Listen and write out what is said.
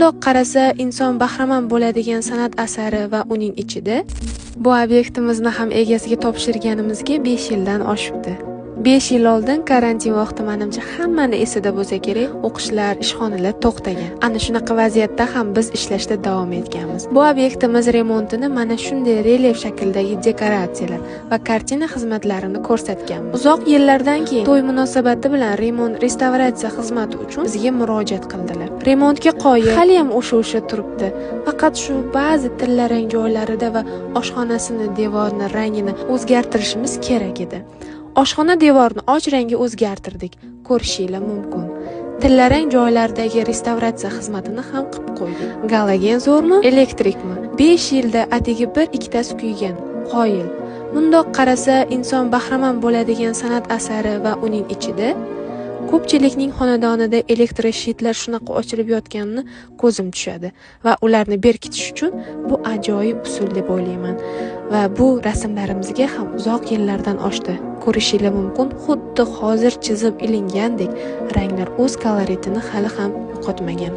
Mundoq qarasa, inson bahramand bo'ladigan san'at asari va uning ichida bu obyektimizni ham egasiga topshirganimizga 5 yildan oshibdi. 5 yil oldin karantin vaqti menimcha hammani esida bo'lsa kerak, o'qishlar, ishxonalar to'xtagan. Ana shunaqa vaziyatda ham biz ishlashda davom etganmiz. Bu obyektimiz remontini mana shunday relyef shaklidagi dekoratsiyalar va kartina xizmatlarini ko'rsatganmiz. Uzoq yillardan keyin to'y munosabati bilan remont restavratsiya xizmati uchun bizga murojaat qildilar. Remontga qoyil, hali ham o'sha turibdi. Faqat shu ba'zi tillarang joylarida va oshxonasini devorini rangini o'zgartirishimiz kerak edi. Oshxona devorini och rangga o'zgartirdik. Ko'rishingiz mumkin. Tillarang joylardagi restavratsiya xizmatini ham qilib qo'ydik. Galogen zo'rmi, elektrikmi? 5 yilda atigi 1-ikkitasi kuygan. Qoyil. Mundoq qarasa, inson bahramand bo'ladigan san'at asari va uning ichida ko'pchilikning xonadonida elektroshitlar shunaqa ochilib yotganini ko'zim tushadi va ularni berkitish uchun bu ajoyib usul deb o'ylayman. Va bu rasmlarimizga ham uzoq yillardan oshdi. Ko'rishingiz mumkin, xuddi hozir chizib ilingandek ranglar o'z koloritini hali ham yo'qotmagan.